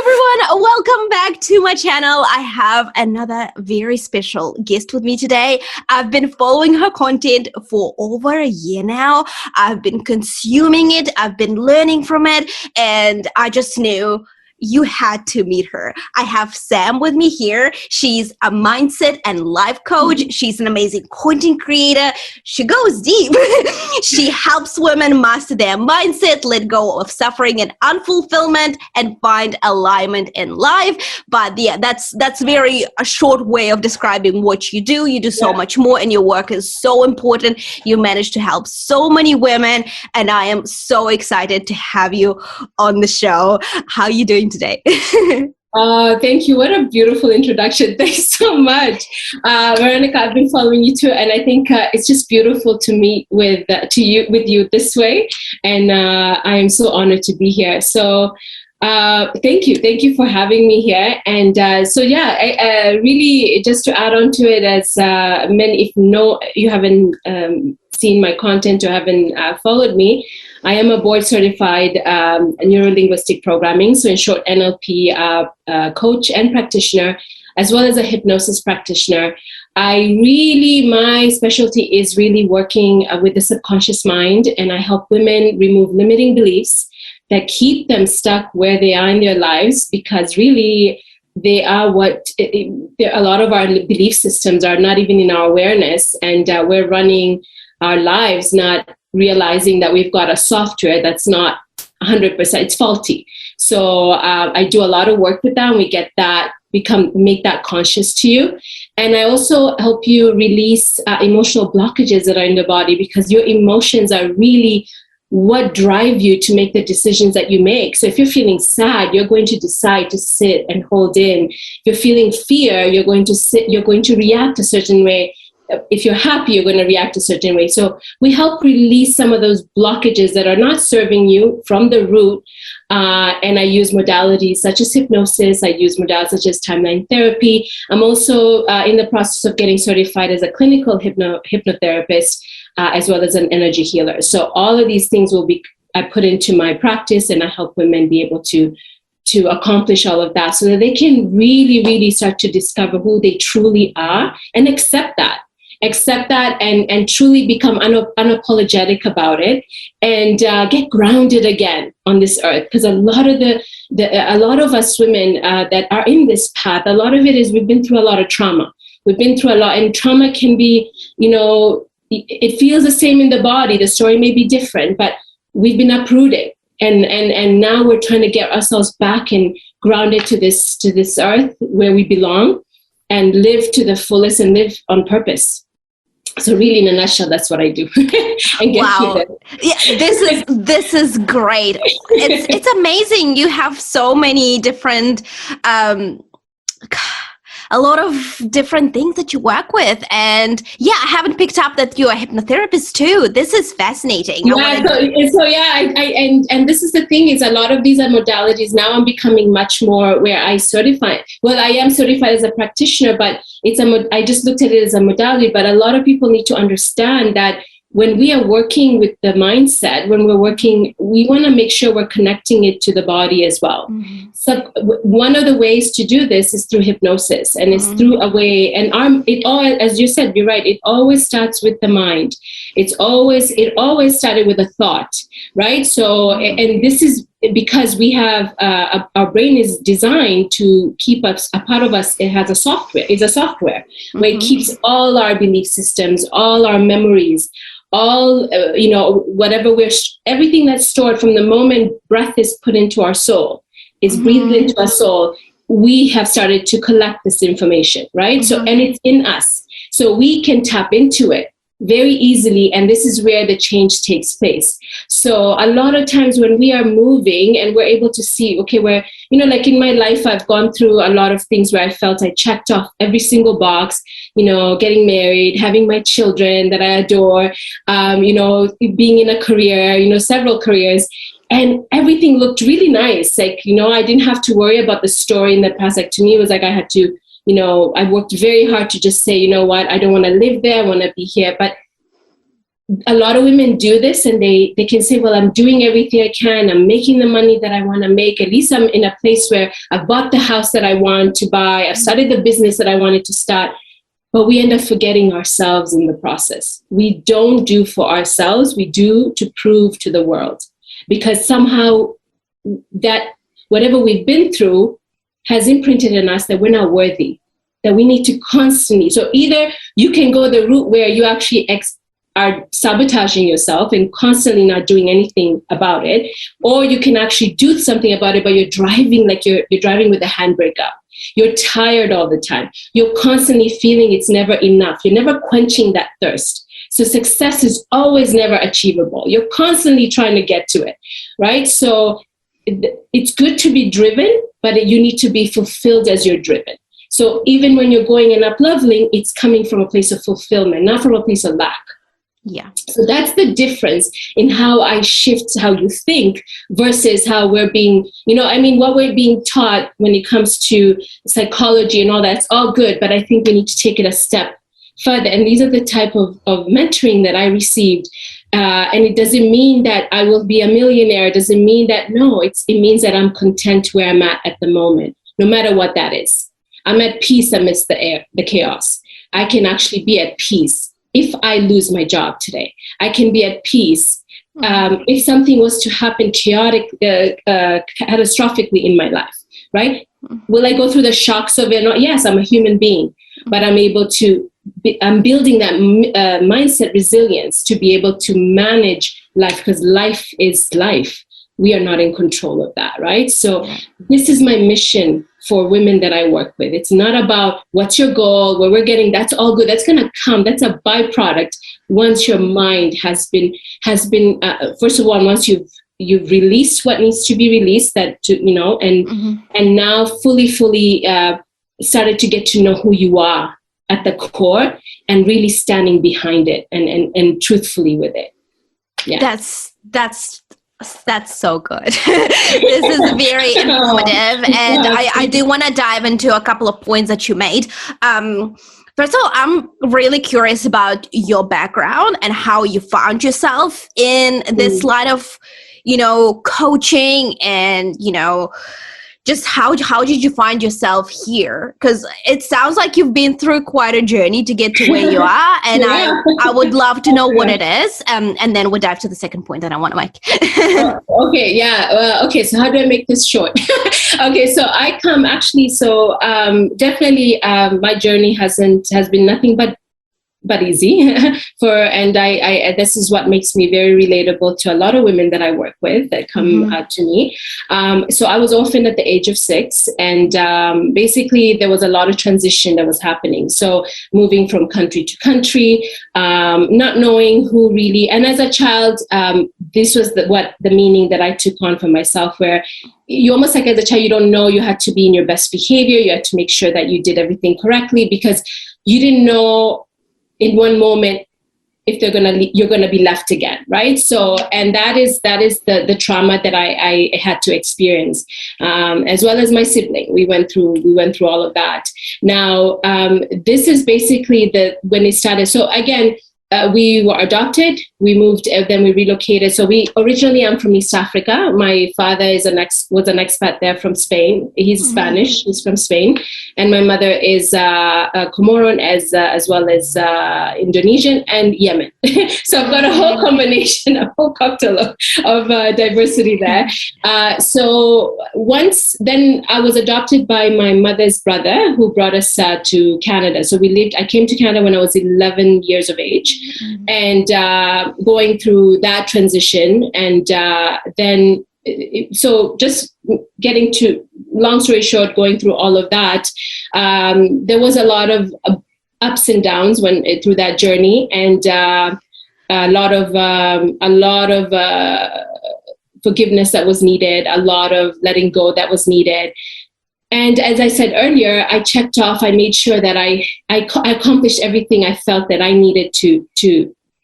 everyone, welcome back to my channel. I have another very special guest with me today. I've been following her content for over a year now. I've been consuming it, I've been learning from it, and I just knew you had to meet her. I have Sam with me here. She's a mindset and life coach. She's an amazing content creator. She goes deep. She helps women master their mindset, let go of suffering and unfulfillment, and find alignment in life. But yeah, that's very a short way of describing what you do. You do so much more, and your work is so important. You manage to help so many women, and I am so excited to have you on the show. How are you doing today? Thank you. What a beautiful introduction. Thanks so much. Veronika, I've been following you too, and I think it's just beautiful to meet with you this way, and I am so honored to be here. So thank you for having me here. And I really, just to add on to it, as many, if you haven't seen my content or haven't followed me, I am a board-certified neuro-linguistic programming, so in short, NLP coach and practitioner, as well as a hypnosis practitioner. My specialty is really working with the subconscious mind, and I help women remove limiting beliefs that keep them stuck where they are in their lives, because really they are a lot of our belief systems are not even in our awareness, and we're running our lives not realizing that we've got a software that's not 100%, it's faulty. So I do a lot of work with that, and we get that, make that conscious to you. And I also help you release emotional blockages that are in the body, because your emotions are really what drive you to make the decisions that you make. So if you're feeling sad, you're going to decide to sit and hold in. If you're feeling fear, you're going to react a certain way. If you're happy, you're going to react a certain way. So we help release some of those blockages that are not serving you from the root. And I use modalities such as hypnosis. I use modalities such as timeline therapy. I'm also in the process of getting certified as a clinical hypnotherapist, as well as an energy healer. So all of these things I put into my practice, and I help women be able to accomplish all of that, so that they can really, really start to discover who they truly are and accept that and truly become unapologetic about it, and get grounded again on this earth. Because a lot of us women that are in this path, a lot of it is we've been through a lot of trauma. We've been through a lot, and trauma can be, it feels the same in the body. The story may be different, but we've been uprooted. And now we're trying to get ourselves back and grounded to this earth where we belong, and live to the fullest and live on purpose. So really, in a nutshell, that's what I do. Wow. Yeah, this is great. It's amazing. You have so many different a lot of different things that you work with. And yeah, I haven't picked up that you're a hypnotherapist too. This is fascinating. And this is the thing, is a lot of these are modalities. Now I'm becoming much more where I certify. Well, I am certified as a practitioner, but I just looked at it as a modality. But a lot of people need to understand that when we are working with the mindset, we want to make sure we're connecting it to the body as well. Mm-hmm. So one of the ways to do this is through hypnosis, and it's through a way, and as you said, you're right, it always starts with the mind. It always started with a thought, right? So, and this is because we have, our brain is designed to keep us, a part of us, it has a software, where it keeps all our belief systems, all our memories, all, everything that's stored from the moment breath is put into our soul, is breathed into our soul. We have started to collect this information, right? So, and it's in us. So we can tap into it very easily, and this is where the change takes place. So a lot of times when we are moving and we're able to see, okay, like in my life, I've gone through a lot of things where I felt I checked off every single box, getting married, having my children that I adore, being in a career, several careers, and everything looked really nice. Like, I didn't have to worry about the story in the past. Like, to me, it was like I had to, I worked very hard to just say, you know what, I don't want to live there, I want to be here. But a lot of women do this, and they can say, well, I'm doing everything I can. I'm making the money that I want to make. At least I'm in a place where I've bought the house that I want to buy. I've started the business that I wanted to start. But we end up forgetting ourselves in the process. We don't do for ourselves. We do to prove to the world, because somehow that whatever we've been through has imprinted in us that we're not worthy, that we need to constantly. So either you can go the route where you actually are sabotaging yourself and constantly not doing anything about it, or you can actually do something about it, but you're driving like you're driving with the handbrake up. You're tired all the time. You're constantly feeling it's never enough. You're never quenching that thirst. So success is always never achievable. You're constantly trying to get to it, right? So it's good to be driven, but you need to be fulfilled as you're driven. So even when you're going and up-leveling, it's coming from a place of fulfillment, not from a place of lack. Yeah. So that's the difference in how I shift how you think versus how we're being, what we're being taught when it comes to psychology and all that. It's all good, but I think we need to take it a step further. And these are the type of mentoring that I received. And it doesn't mean that I will be a millionaire. It doesn't mean that, no, it means that I'm content where I'm at the moment, no matter what that is. I'm at peace amidst the chaos. I can actually be at peace. If I lose my job today, I can be at peace. If something was to happen catastrophically in my life, right? Will I go through the shocks of it? No, yes, I'm a human being, but I'm able to, I'm building that mindset resilience to be able to manage life, because life is life. We are not in control of that, right? So this is my mission for women that I work with. It's not about what's your goal, where we're getting, that's all good. That's going to come. That's a byproduct once your mind has been first of all, once you've released what needs to be released, and now fully started to get to know who you are at the core and really standing behind it and truthfully with it. Yeah. That's so good. This is very informative. And I do want to dive into a couple of points that you made. First of all, I'm really curious about your background and how you found yourself in this line of, coaching and, just how did you find yourself here? Because it sounds like you've been through quite a journey to get to where you are. And I would love to know what it is. And then we'll dive to the second point that I want to make. Okay. Yeah. Okay. So how do I make this short? Okay. So I come actually, definitely my journey has been nothing but easy and I this is what makes me very relatable to a lot of women that I work with that come to me. So I was orphaned at the age of 6, and basically there was a lot of transition that was happening. So moving from country to country, not knowing who really, and as a child, this was the meaning that I took on for myself, where you almost like as a child, you don't know, you had to be in your best behavior. You had to make sure that you did everything correctly because you didn't know in one moment if you're gonna be left again, right? So, and that is the trauma that I had to experience, as well as my sibling. We went through all of that. Now, this is basically when it started. So again, we were adopted. We moved, then we relocated. So I'm from East Africa. My father was an expat there from Spain. He's Spanish. He's from Spain, and my mother is Comoran as well as Indonesian and Yemen. So I've got a whole combination, a whole cocktail of diversity there. So then I was adopted by my mother's brother, who brought us to Canada. So I came to Canada when I was 11 years of age. And going through that transition, and then so just getting to, long story short, going through all of that, there was a lot of ups and downs through that journey, and a lot of forgiveness that was needed, a lot of letting go that was needed. And as I said earlier, I checked off, I made sure that I accomplished everything I felt that I needed to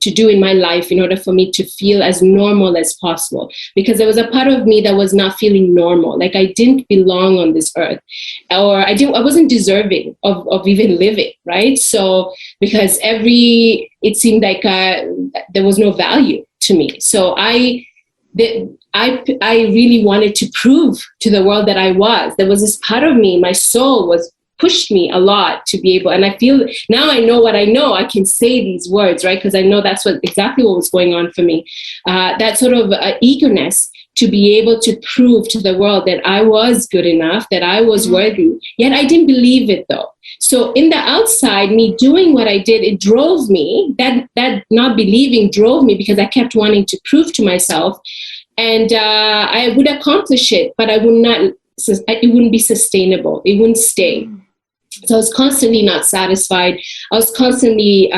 to do in my life in order for me to feel as normal as possible, because there was a part of me that was not feeling normal, like I didn't belong on this earth, or I wasn't deserving of even living, right? So because it seemed like there was no value to me. So I really wanted to prove to the world that there was this part of me, my soul was pushed me a lot to be able, and I feel now I know what I know, I can say these words, right? Because I know that's exactly what was going on for me. That sort of eagerness to be able to prove to the world that I was good enough, that I was worthy, yet I didn't believe it though. So in the outside, me doing what I did, it drove me, that not believing drove me, because I kept wanting to prove to myself, and I would accomplish it, but it wouldn't be sustainable, it wouldn't stay. So I was constantly not satisfied. I was constantly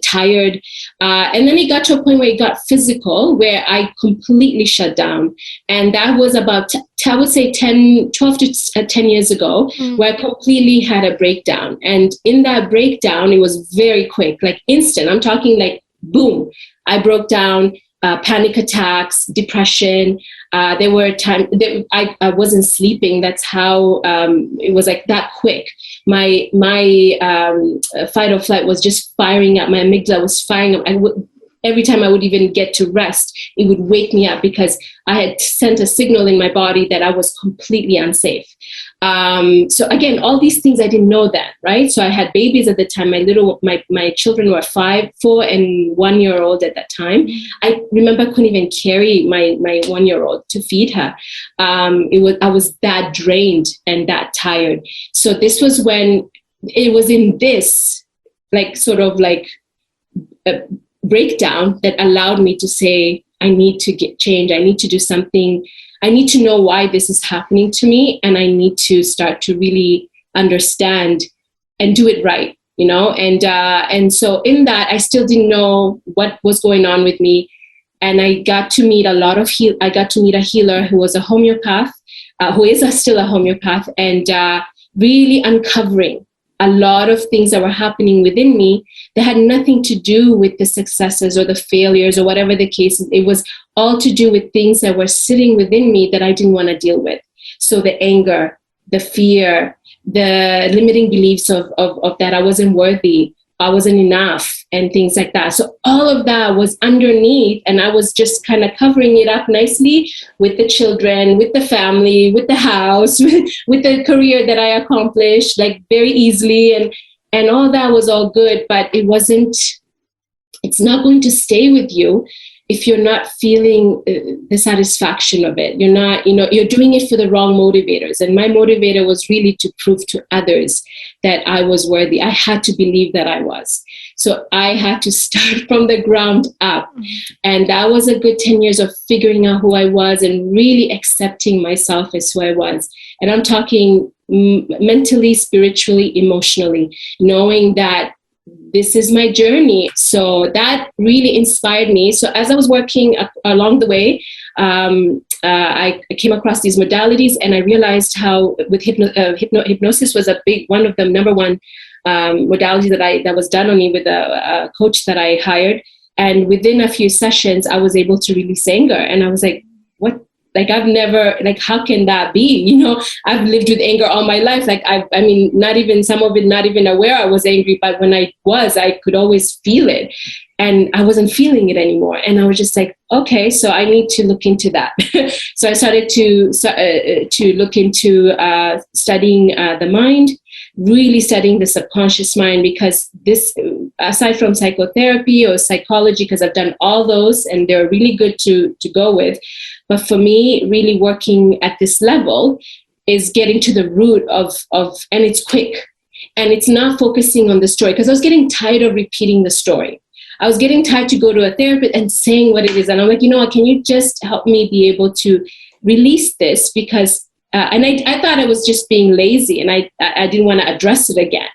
tired. And then it got to a point where it got physical, where I completely shut down. And that was about, I would say 12 to 10 years ago, where I completely had a breakdown. And in that breakdown, it was very quick, like instant. I'm talking like, boom, I broke down. Panic attacks, depression. There were times that I wasn't sleeping. That's how it was, like that quick. My fight or flight was just firing up. My amygdala was firing up. Every time I would even get to rest, it would wake me up, because I had sent a signal in my body that I was completely unsafe. So again, all these things I didn't know that, right? So I had babies at the time. My children were 4 and 1 year old at that time. I remember I couldn't even carry my 1 year old to feed her. I was that drained and that tired. So this was when it was in this like sort of like breakdown that allowed me to say, I need to get change. I need to do something. I need to know why this is happening to me. And I need to start to really understand and do it right, you know? And so in that, I still didn't know what was going on with me. And I got to meet I got to meet a healer who was a homeopath, who is still a homeopath, and really uncovering a lot of things that were happening within me that had nothing to do with the successes or the failures or whatever the case is. It was all to do with things that were sitting within me that I didn't want to deal with. So the anger, the fear, the limiting beliefs of that I wasn't worthy, I wasn't enough, and things like that. So all of that was underneath, and I was just kind of covering it up nicely with the children, with the family, with the house, with the career that I accomplished like very easily, and all that was all good, but it's not going to stay with you if you're not feeling the satisfaction of it. You're not, you're doing it for the wrong motivators. And my motivator was really to prove to others that I was worthy. I had to believe that I was. So I had to start from the ground up. And that was a good 10 years of figuring out who I was and really accepting myself as who I was. And I'm talking mentally, spiritually, emotionally, knowing that this is my journey. So that really inspired me. So as I was working along the way, I came across these modalities, and I realized how with hypnosis was one of the number one modalities that was done on me with a coach that I hired. And within a few sessions, I was able to release anger. And I was like, what? Like, I've never, like, how can that be? I've lived with anger all my life. Like, I mean, not even some of it, not even aware I was angry, but when I could always feel it, and I wasn't feeling it anymore. And I was just like, okay, so I need to look into that. So I started to look into studying the mind, really studying the subconscious mind, because this, aside from psychotherapy or psychology, because I've done all those and they're really good to go with. But for me, really working at this level is getting to the root of, and it's quick, and it's not focusing on the story, because I was getting tired of repeating the story. I was getting tired to go to a therapist and saying what it is. And I'm like, can you just help me be able to release this? Because, and I thought I was just being lazy, and I didn't want to address it again.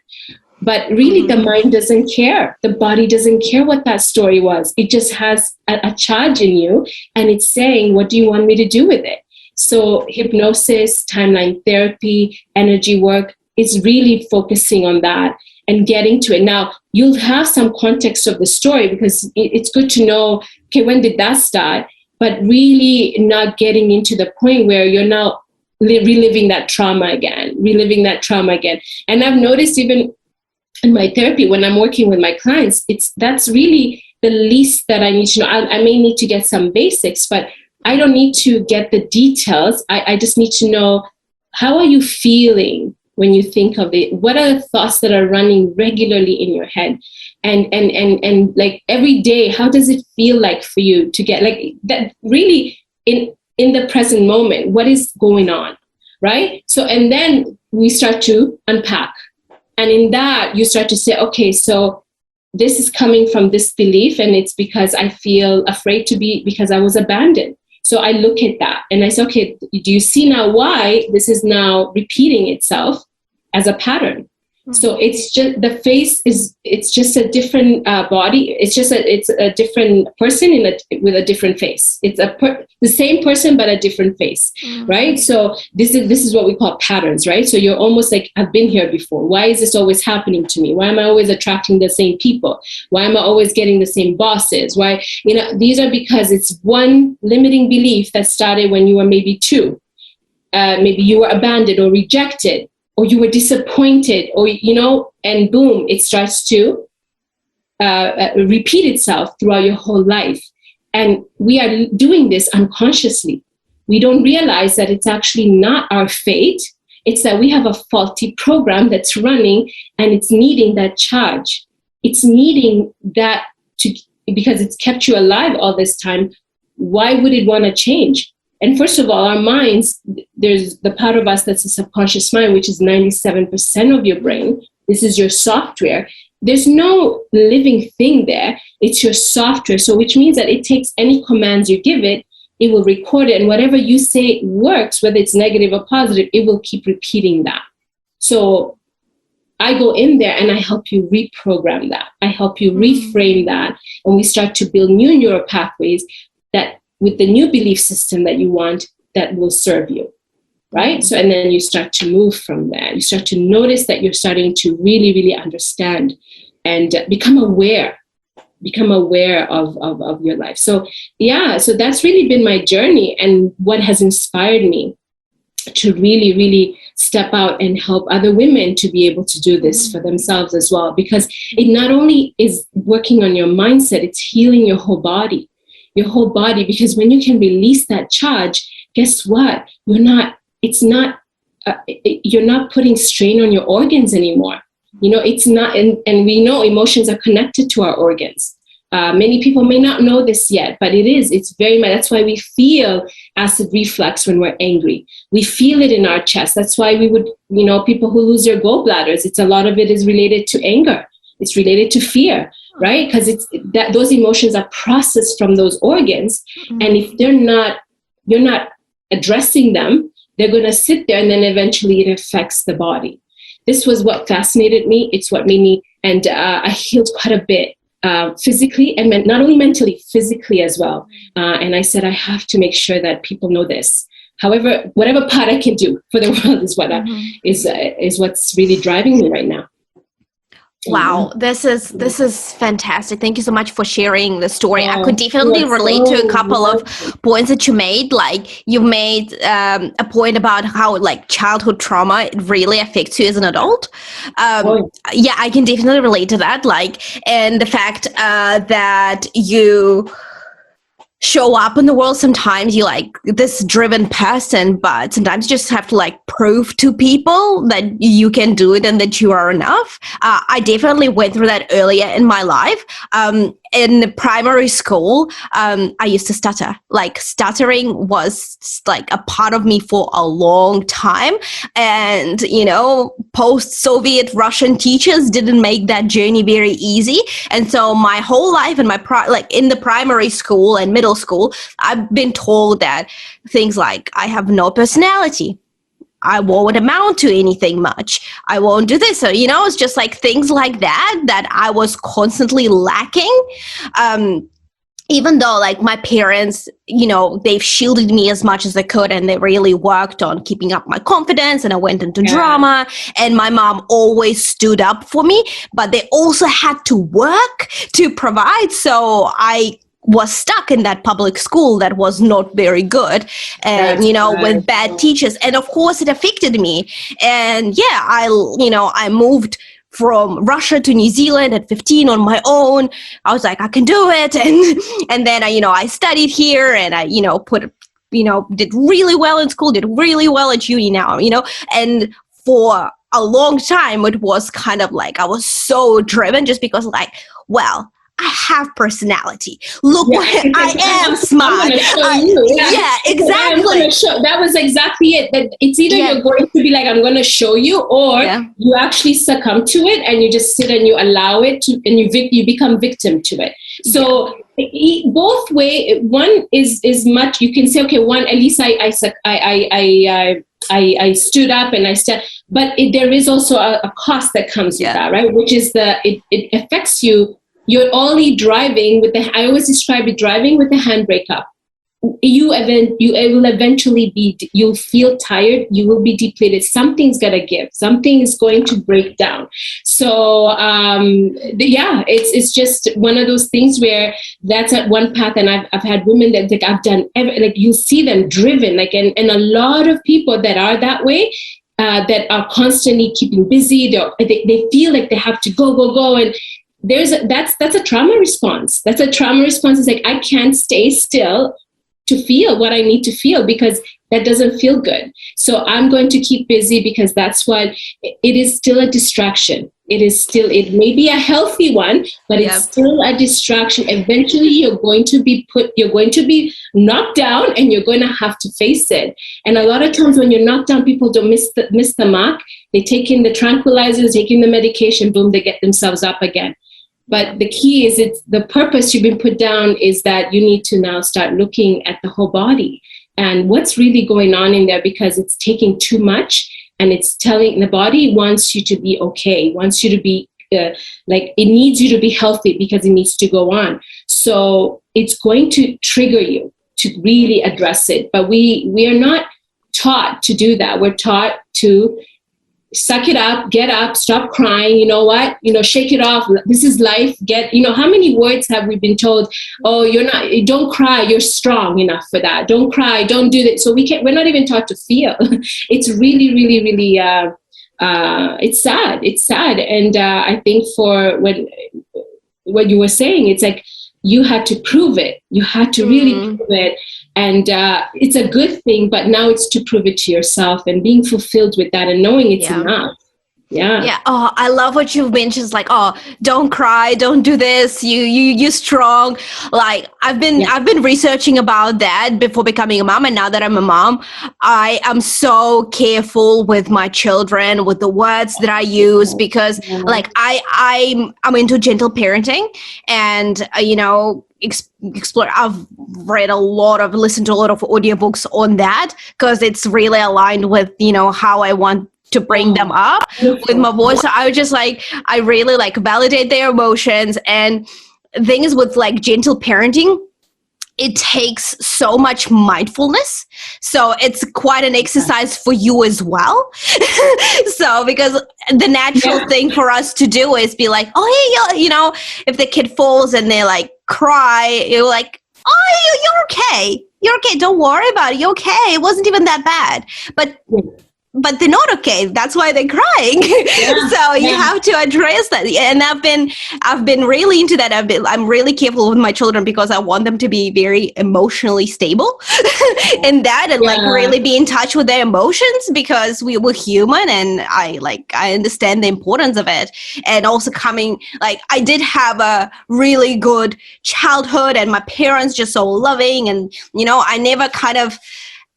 But really, the mind doesn't care. The body doesn't care what that story was. It just has a charge in you, and it's saying, what do you want me to do with it? So hypnosis, timeline therapy, energy work is really focusing on that and getting to it. Now, you'll have some context of the story because it's good to know, okay, when did that start? But really not getting into the point where you're now reliving that trauma again. And I've noticed even in my therapy, when I'm working with my clients, that's really the least that I need to know. I may need to get some basics, but I don't need to get the details. I just need to know, how are you feeling when you think of it? What are the thoughts that are running regularly in your head? And like every day, how does it feel like for you to get like that really in the present moment? What is going on, right? So, and then we start to unpack. And in that, you start to say, okay, so this is coming from this belief, and it's because I feel afraid because I was abandoned. So I look at that and I say, okay, do you see now why this is now repeating itself as a pattern? So it's just it's just a different body. It's a different person with a different face. It's the same person but a different face, right? So this is what we call patterns, right? So you're almost like, I've been here before. Why is this always happening to me? Why am I always attracting the same people? Why am I always getting the same bosses? Why, these are because it's one limiting belief that started when you were maybe 2. Maybe you were abandoned or rejected, or you were disappointed, or, and boom, it starts to repeat itself throughout your whole life. And we are doing this unconsciously. We don't realize that it's actually not our fate. It's that we have a faulty program that's running, and it's needing that charge. It's needing that because it's kept you alive all this time. Why would it want to change? And first of all, our minds, there's the part of us that's a subconscious mind, which is 97% of your brain. This is your software. There's no living thing there. It's your software. So which means that it takes any commands you give it, it will record it. And whatever you say works, whether it's negative or positive, it will keep repeating that. So I go in there and I help you reprogram that. I help you reframe that. And we start to build new neural pathways that with the new belief system that you want, that will serve you, right? So, and then you start to move from there. You start to notice that you're starting to really, really understand and become aware of your life. So, yeah, so that's really been my journey and what has inspired me to really, really step out and help other women to be able to do this for themselves as well. Because it not only is working on your mindset, it's healing your whole body. Because when you can release that charge, guess what? You're not putting strain on your organs anymore. It's not, and we know emotions are connected to our organs. Many people may not know this yet, but it's very much, that's why we feel acid reflux when we're angry. We feel it in our chest. That's why we would, people who lose their gallbladders, a lot of it is related to anger. It's related to fear. Right? Because those emotions are processed from those organs. And if you're not addressing them, they're going to sit there, and then eventually it affects the body. This was what fascinated me. It's what made me, and I healed quite a bit physically, and not only mentally, physically as well. And I said, I have to make sure that people know this. However, whatever part I can do for the world is what's really driving me right now. Wow, this is fantastic. Thank you so much for sharing the story. I could definitely relate to a couple of points that you made. Like you made a point about how like childhood trauma really affects you as an adult. Yeah, I can definitely relate to that. Like, and the fact that you show up in the world, sometimes you're like this driven person, but sometimes you just have to like prove to people that you can do it and that you are enough. I definitely went through that earlier in my life. In primary school, I used to stutter. Like stuttering was like a part of me for a long time. And, post-Soviet Russian teachers didn't make that journey very easy. And so my whole life in in the primary school and middle school, I've been told that things like I have no personality. I won't amount to anything much. I won't do this. So, it's just like things like that I was constantly lacking. even though like my parents, they've shielded me as much as they could, and they really worked on keeping up my confidence, and I went into drama, and my mom always stood up for me, but they also had to work to provide. So I was stuck in that public school that was not very good, and with bad teachers, and of course it affected me. And I moved from Russia to New Zealand at 15 on my own. I was like, I can do it. And then I studied here, and I, did really well in school, did really well at uni now, and for a long time, it was kind of like, I was so driven just because well, I have personality. Look, I am smart. Exactly. That was exactly it. That it's either you're going to be like, I'm going to show you, or you actually succumb to it and you just sit and you allow it to, and you become victim to it. So both way, one is much. You can say, okay, one, at least I stood up and I said, but there is also a cost that comes with that, right? Which is it affects you. You're only driving with I always describe it, driving with the handbrake up. You will eventually you'll feel tired. You will be depleted. Something's got to give. Something is going to break down. So, it's just one of those things where that's at one path. And I've had women that I've done, you see them driven, and a lot of people that are that way, that are constantly keeping busy. They feel like they have to go. And that's a trauma response. That's a trauma response. It's like, I can't stay still to feel what I need to feel, because that doesn't feel good. So I'm going to keep busy, because that's what it is. Still a distraction. It may be a healthy one, but it's still a distraction. Eventually you're going to be knocked down, and you're going to have to face it. And a lot of times when you're knocked down, people don't miss the mark. They take in the tranquilizers, taking the medication, boom, they get themselves up again. But the key is, it's the purpose you've been put down is that you need to now start looking at the whole body and what's really going on in there, because it's taking too much, and it's telling the body wants you to be okay, wants you to be it needs you to be healthy, because it needs to go on. So it's going to trigger you to really address it. But we are not taught to do that. We're taught to suck it up, get up, stop crying, shake it off. This is life. How many words have we been told? Oh, don't cry. You're strong enough for that. Don't cry. Don't do that. So we're not even taught to feel. It's really, really, really, it's sad. It's sad. And I think for what you were saying, it's like, you had to prove it. You had to really prove it. And it's a good thing, but now it's to prove it to yourself and being fulfilled with that and knowing it's enough. Yeah. Oh, I love what you've mentioned. It's like, oh, don't cry, don't do this. You're strong. Like I've been researching about that before becoming a mom, and now that I'm a mom, I am so careful with my children, with the words that I use, because like I'm into gentle parenting, and explore. I've listened to a lot of audiobooks on that, because it's really aligned with how I want to bring them up with my voice. So I was just I really validate their emotions. And things with gentle parenting, it takes so much mindfulness. So it's quite an exercise for you as well. So because the natural thing for us to do is be like, oh, hey, if the kid falls and they cry, you're like, oh, you're okay. You're okay. Don't worry about it. You're okay. It wasn't even that bad. But they're not okay. That's why they're crying. So you have to address that. And I've been really into that. I'm really careful with my children, because I want them to be very emotionally stable in that, and really be in touch with their emotions, because we're human, and I understand the importance of it. And also I did have a really good childhood, and my parents just so loving, and I never kind of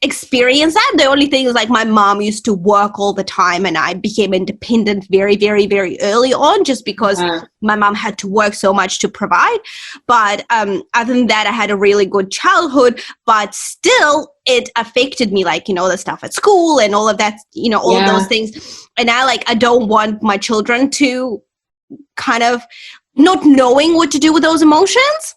experience that. The only thing is my mom used to work all the time, and I became independent very, very, very early on, just because my mom had to work so much to provide. But other than that, I had a really good childhood, but still it affected me, the stuff at school and all of that, all of those things. And I don't want my children to kind of not knowing what to do with those emotions.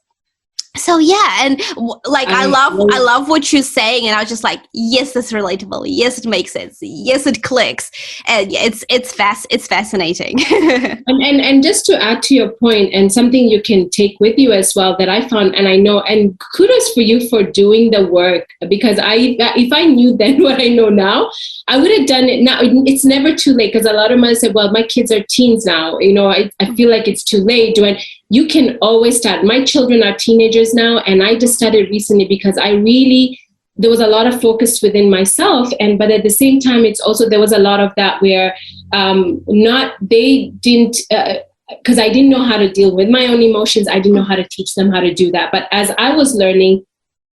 So yeah, and like I love what you're saying, and I was just like, yes, that's relatable. Yes, it makes sense. Yes, it clicks, and yeah, it's fascinating. And just to add to your point, and something you can take with you as well that I found, and I know, and kudos for you for doing the work, because if I knew then what I know now, I would have done it now. It's never too late, because a lot of mothers say, well, my kids are teens now, I feel like it's too late. You can always start. My children are teenagers now, and I just started recently because there was a lot of focus within myself, but at the same time, it's also, there was a lot of that where they didn't, because I didn't know how to deal with my own emotions. I didn't know how to teach them how to do that. But as I was learning,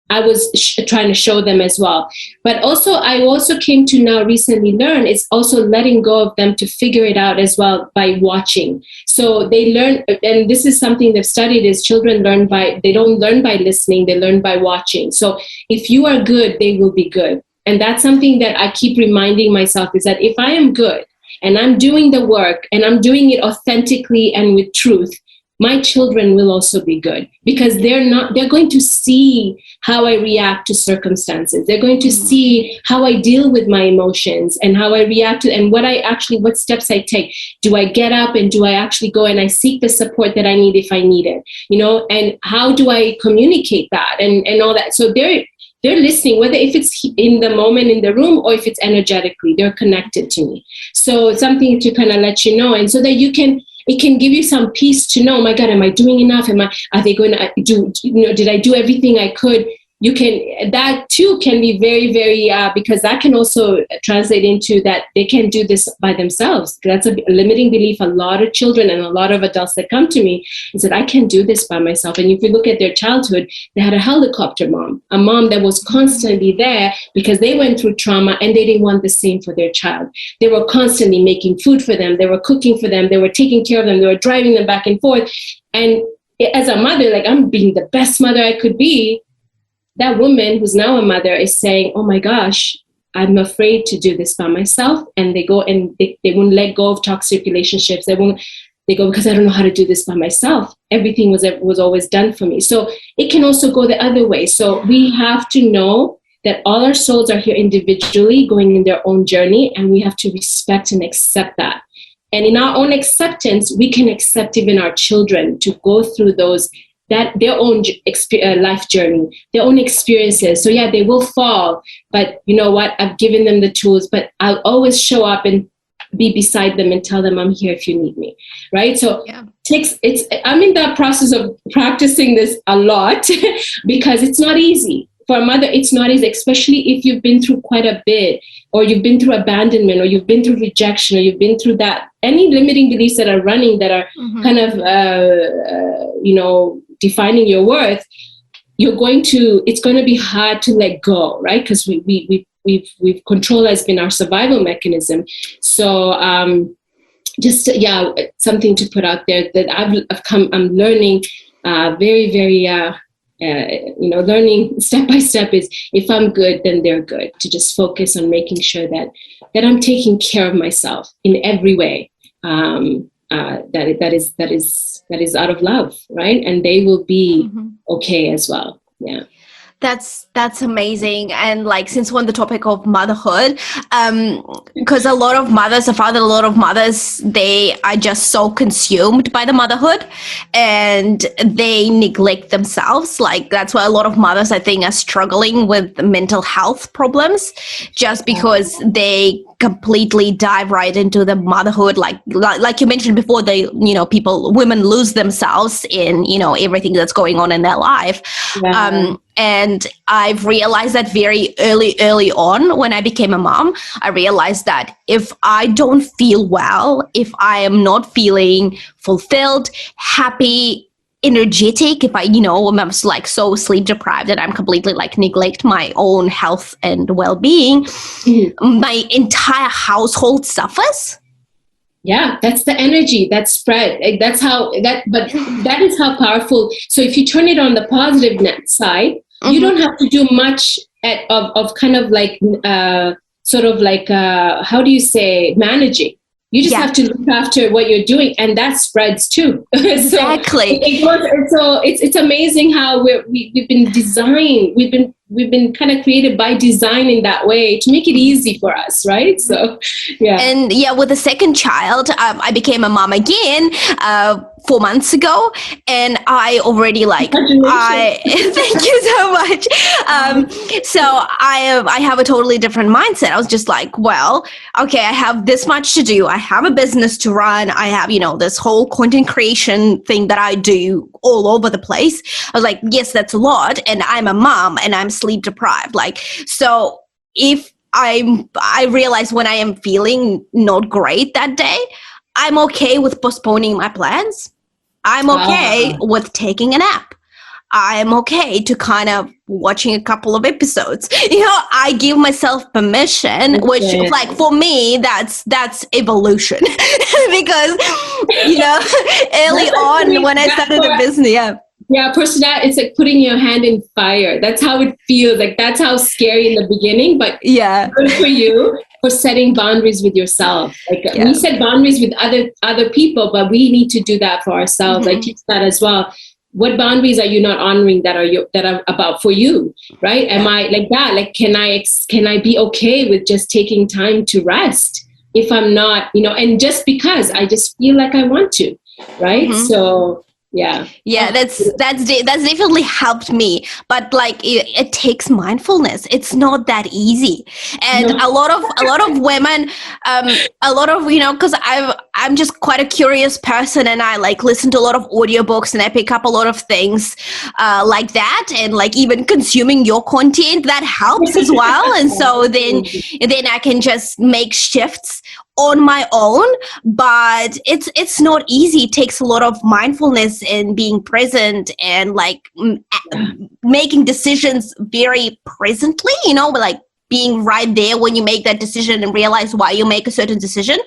I was trying to show them as well. But also, I also came to now recently learn, it's also letting go of them to figure it out as well by watching. So they learn, and this is something they've studied, is children they don't learn by listening, they learn by watching. So if you are good, they will be good. And that's something that I keep reminding myself, is that if I am good and I'm doing the work and I'm doing it authentically and with truth, my children will also be good, because they're going to see how I react to circumstances. They're going to see how I deal with my emotions and how I react to, and what steps I take. Do I get up and do I actually go and I seek the support that I need if I need it, and how do I communicate that and all that. So they're listening, whether if it's in the moment in the room or if it's energetically, they're connected to me. So something to kind of let you know, and so that it can give you some peace to know, oh my God, am I doing enough? Are they going to do, did I do everything I could? That too can be very, very, because that can also translate into that they can do this by themselves. That's a limiting belief. A lot of children and a lot of adults that come to me is that I can do this by myself. And if you look at their childhood, they had a helicopter mom, a mom that was constantly there because they went through trauma and they didn't want the same for their child. They were constantly making food for them. They were cooking for them. They were taking care of them. They were driving them back and forth. And as a mother, like, I'm being the best mother I could be. That woman who's now a mother is saying, oh my gosh, I'm afraid to do this by myself. And they go and they won't let go of toxic relationships. They go, because I don't know how to do this by myself. Everything was always done for me. So it can also go the other way. So we have to know that all our souls are here individually going in their own journey, and we have to respect and accept that. And in our own acceptance, we can accept even our children to go through their own life journey, their own experiences. So yeah, they will fall, but you know what? I've given them the tools, but I'll always show up and be beside them and tell them I'm here if you need me, right? So yeah. I'm in that process of practicing this a lot because it's not easy. For a mother, it's not easy, especially if you've been through quite a bit, or you've been through abandonment, or you've been through rejection, or you've been through that, any limiting beliefs that are running that are kind of, defining your worth. It's going to be hard to let go, right? Because we've control has been our survival mechanism. So something to put out there that I'm learning very, very, learning step by step is, if I'm good, then they're good. To just focus on making sure that I'm taking care of myself in every way. That is out of love, right? And they will be okay as well. Yeah. That's amazing. And like, since we're on the topic of motherhood, because a lot of mothers, they are just so consumed by the motherhood and they neglect themselves. Like, that's why a lot of mothers, I think, are struggling with mental health problems, just because they completely dive right into the motherhood. Like you mentioned before, women lose themselves in, everything that's going on in their life. Yeah. And I've realized that very early on when I became a mom. I realized that if I don't feel well, if I am not feeling fulfilled, happy, energetic, if I'm like so sleep deprived that I'm completely like neglect my own health and well-being, my entire household suffers. Yeah, that's the energy that's spread. Like, but that is how powerful. So if you turn it on the positive net side, you don't have to do much of kind of like, how do you say, managing. You just have to look after what you're doing, and that spreads too. Exactly. It's amazing how we've been designed. We've been kind of created by design in that way to make it easy for us, right? So, yeah. And with the second child, I became a mom again 4 months ago, and I already thank you so much. So I have a totally different mindset. I was just like, well, okay, I have this much to do. I have a business to run. I have, this whole content creation thing that I do all over the place. I was like, yes, that's a lot. And I'm a mom and I'm sleep deprived. So if I realize when I am feeling not great that day, I'm okay with postponing my plans. I'm okay with taking a nap. I'm okay to kind of watching a couple of episodes. I give myself permission, which for me, that's evolution. Because, early on when I started a business, Yeah, personality, it's like putting your hand in fire. That's how it feels. That's how scary in the beginning, but good for you for setting boundaries with yourself. We set boundaries with other people, but we need to do that for ourselves. I teach that as well. What boundaries are you not honoring that are about for you, right? Am I like that? Can I be okay with just taking time to rest if I'm not, and just because I just feel like I want to, right? So that's definitely helped me, but it takes mindfulness. It's not that easy, and a lot of women, because I'm just quite a curious person, and I listen to a lot of audiobooks, and I pick up a lot of things like that, and even consuming your content that helps as well. And so then I can just make shifts on my own, but it's not easy. It takes a lot of mindfulness and being present and making decisions very presently, being right there when you make that decision and realize why you make a certain decision.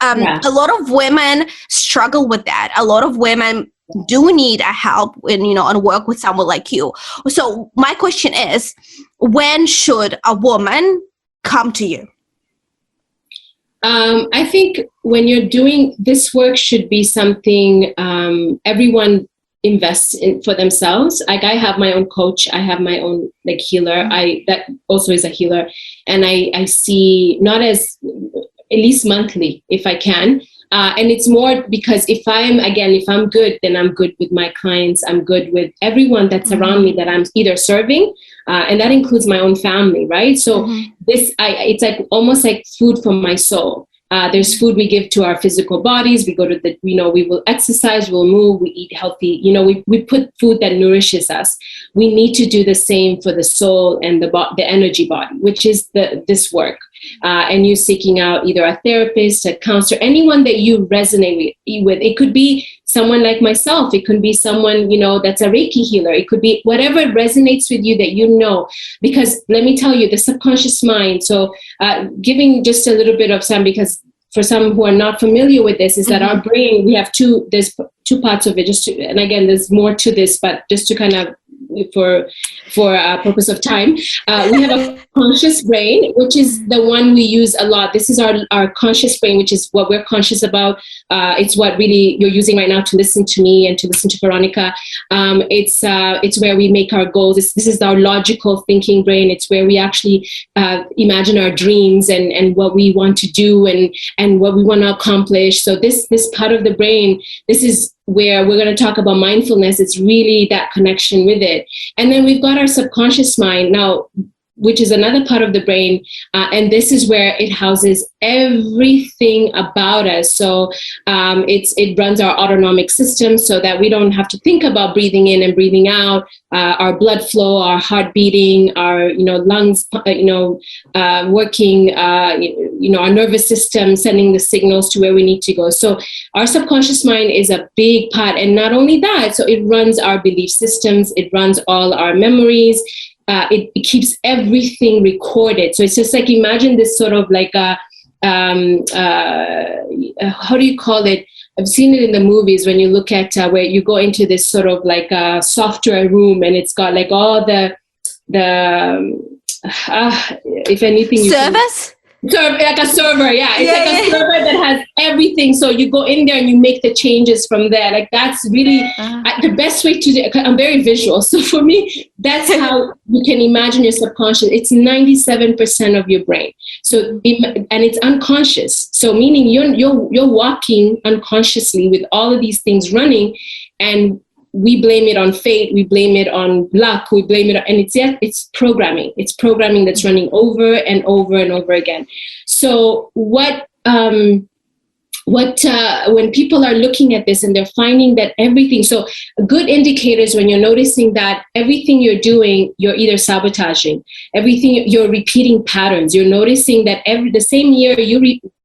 A lot of women struggle with that. A lot of women do need a help and work with someone like you. So my question is, when should a woman come to you? I think when you're doing this work should be something everyone invests in for themselves. I have my own coach. I have my own healer. That also is a healer. And I see not as at least monthly if I can. And it's more because if I'm good, then I'm good with my clients. I'm good with everyone that's around me that I'm either serving, and that includes my own family, right? So it's almost like food for my soul. There's food we give to our physical bodies. We go to we will exercise, we'll move, we eat healthy. We put food that nourishes us. We need to do the same for the soul and the energy body, which is this work. And you seeking out either a therapist, a counselor, anyone that you resonate with. It could be someone like myself. It could be someone, that's a Reiki healer. It could be whatever resonates with you that because let me tell you, the subconscious mind. So giving just a little bit of some, because for some who are not familiar with this, is that our brain, there's two parts of it, and again, there's more to this, but just to kind of, for purpose of time, we have a conscious brain, which is the one we use a lot. This is our conscious brain, which is what we're conscious about. It's what really you're using right now to listen to me and to listen to Veronika. It's where we make our goals. This is our logical thinking brain. It's where we actually imagine our dreams and what we want to do and what we want to accomplish. So this part of the brain, this is where we're going to talk about mindfulness. It's really that connection with it. And then we've got our subconscious mind now, which is another part of the brain. And this is where it houses everything about us. So it runs our autonomic system so that we don't have to think about breathing in and breathing out, our blood flow, our heart beating, our lungs, working, our nervous system sending the signals to where we need to go. So our subconscious mind is a big part. And not only that, so it runs our belief systems, it runs all our memories. It keeps everything recorded. So it's just imagine this sort of how do you call it? I've seen it in the movies when you look at where you go into this sort of software room, and it's got all the if anything, service. Like a server, yeah. It's Yeah, like a yeah. server that has everything. So you go in there and you make the changes from there. Like that's really the best way to do it. I'm very visual. So for me, that's how you can imagine your subconscious. It's 97% of your brain. So, and it's unconscious. So meaning you're walking unconsciously with all of these things running, and we blame it on fate, we blame it on luck, we blame it, and it's programming. It's programming that's running over and over and over again. So when people are looking at this and they're finding that everything, so good indicators when you're noticing that everything you're doing, you're either sabotaging, everything you're repeating patterns, you're noticing that the same year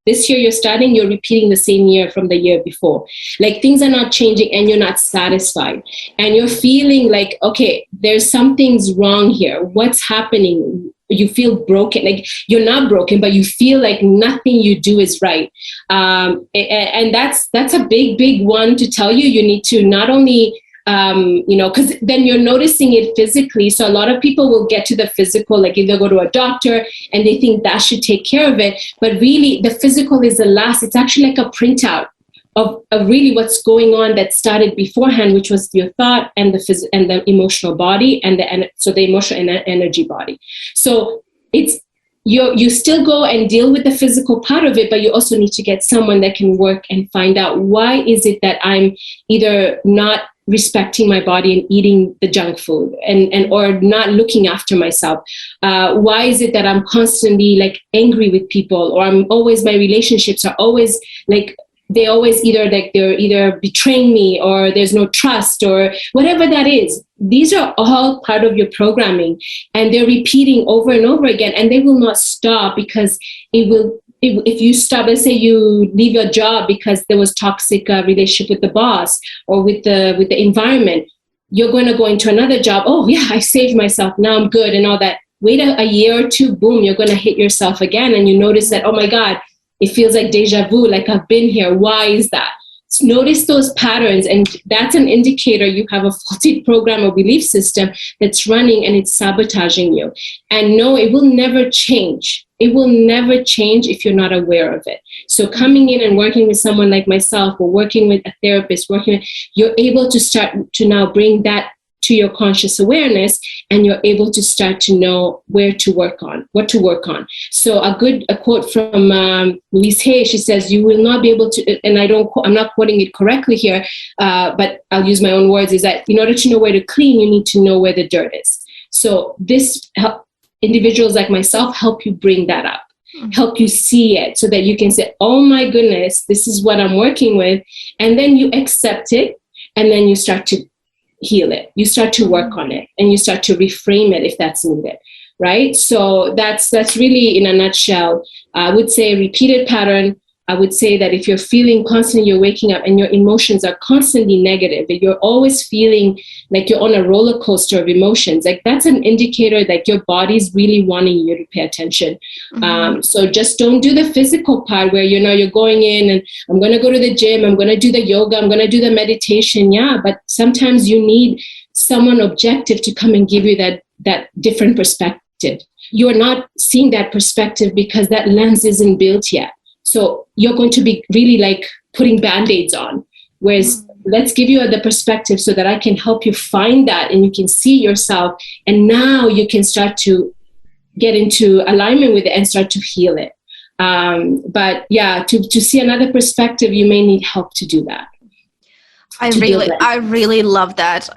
this year you're starting, you're repeating the same year from the year before. Like things are not changing and you're not satisfied. And you're feeling like, okay, there's something's wrong here. What's happening? You feel broken. Like you're not broken, but you feel like nothing you do is right. And that's a big one to tell you. You need to not only because then you're noticing it physically. So a lot of people will get to the physical, like either go to a doctor and they think that should take care of it. But really the physical is the last. It's actually like a printout of really what's going on that started beforehand, which was your thought and the emotional body so the emotional and energy body. So it's, you still go and deal with the physical part of it, but you also need to get someone that can work and find out why is it that I'm either not respecting my body and eating the junk food and or not looking after myself. Why is it that I'm constantly like angry with people, or my relationships are always like, they're either betraying me, or there's no trust, or whatever that is. These are all part of your programming, and they're repeating over and over again, and they will not stop, because if you stop, let's say you leave your job because there was toxic relationship with the boss or with the environment, you're going to go into another job. Oh yeah, I saved myself, now I'm good and all that. Wait a year or two, boom, you're going to hit yourself again, and you notice that, oh my God, it feels like deja vu, like I've been here. Why is that? So notice those patterns, and that's an indicator you have a faulty program or belief system that's running and it's sabotaging you. And no, it will never change. It will never change if you're not aware of it. So coming in and working with someone like myself, or working with a therapist, you're able to start to now bring that to your conscious awareness, and you're able to start to know what to work on. So a quote from Louise Hay, she says, you will not be able to, and I'm not quoting it correctly here, but I'll use my own words, is that in order to know where to clean, you need to know where the dirt is. So individuals like myself help you bring that up, help you see it, so that you can say, oh my goodness, this is what I'm working with. And then you accept it, and then you start to heal it. You start to work on it, and you start to reframe it if that's needed, right? So that's really, in a nutshell, I would say repeated pattern. I would say that if you're feeling constantly, you're waking up and your emotions are constantly negative, that you're always feeling like you're on a roller coaster of emotions, like that's an indicator that your body's really wanting you to pay attention. So just don't do the physical part where, you're going in and I'm going to go to the gym, I'm going to do the yoga, I'm going to do the meditation. Yeah, but sometimes you need someone objective to come and give you that different perspective. You're not seeing that perspective because that lens isn't built yet. So you're going to be really like putting Band-Aids on. Whereas let's give you the perspective so that I can help you find that, and you can see yourself. And now you can start to get into alignment with it and start to heal it. But yeah, to see another perspective, you may need help to do that. I really love that.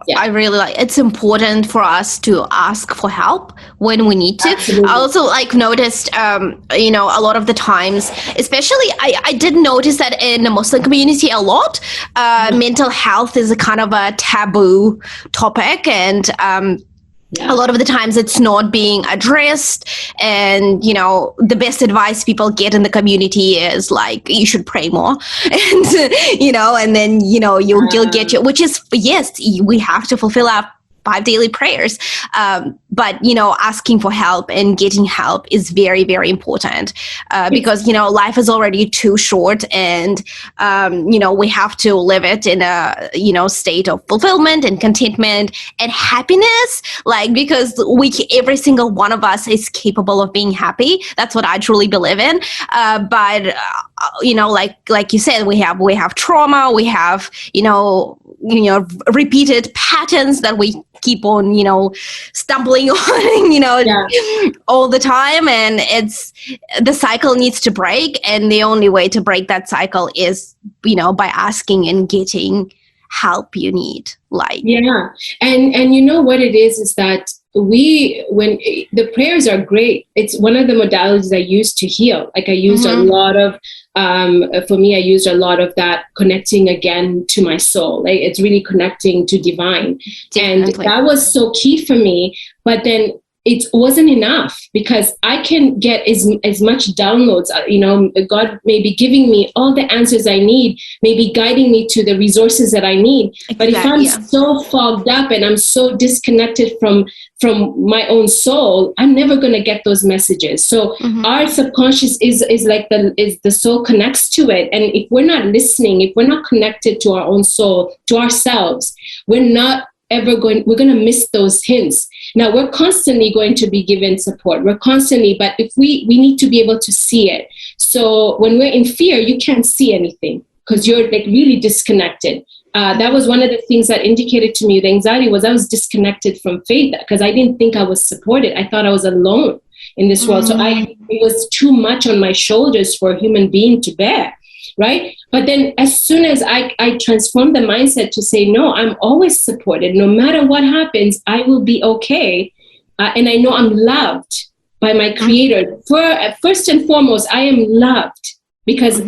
Yeah. I really it's important for us to ask for help when we need to. Absolutely. I also noticed, a lot of the times, especially I did notice that in the Muslim community a lot, mental health is a kind of a taboo topic, and a lot of the times it's not being addressed. And, the best advice people get in the community is like, you should pray more. And, and then, you'll get which is, yes, we have to fulfill our 5 daily prayers. But, asking for help and getting help is very, very important because, life is already too short and, we have to live it in a, state of fulfillment and contentment and happiness, because every single one of us is capable of being happy. That's what I truly believe in. But like you said, we have trauma, we have, repeated patterns that we keep on, stumbling on, all the time. And the cycle needs to break. And the only way to break that cycle is, by asking and getting help you need. And you know what it is that when the prayers are great, it's one of the modalities I use to heal. I used a lot of, for me, I used a lot of that connecting again to my soul. It's really connecting to divine. And that was so key for me. But then it wasn't enough because I can get as much downloads. God may be giving me all the answers I need, maybe guiding me to the resources that I need. Exactly. But if I'm so fogged up and I'm so disconnected from my own soul, I'm never going to get those messages. So our subconscious is the soul connects to it. And if we're not listening, if we're not connected to our own soul, to ourselves, we're going to miss those hints. Now we're constantly going to be given support. But if we need to be able to see it. So when we're in fear, you can't see anything because you're really disconnected. That was one of the things that indicated to me the anxiety was I was disconnected from faith because I didn't think I was supported. I thought I was alone in this world. So it was too much on my shoulders for a human being to bear. Right. But then as soon as I transformed the mindset to say, no, I'm always supported. No matter what happens, I will be okay. And I know I'm loved by my creator. First and foremost, I am loved because,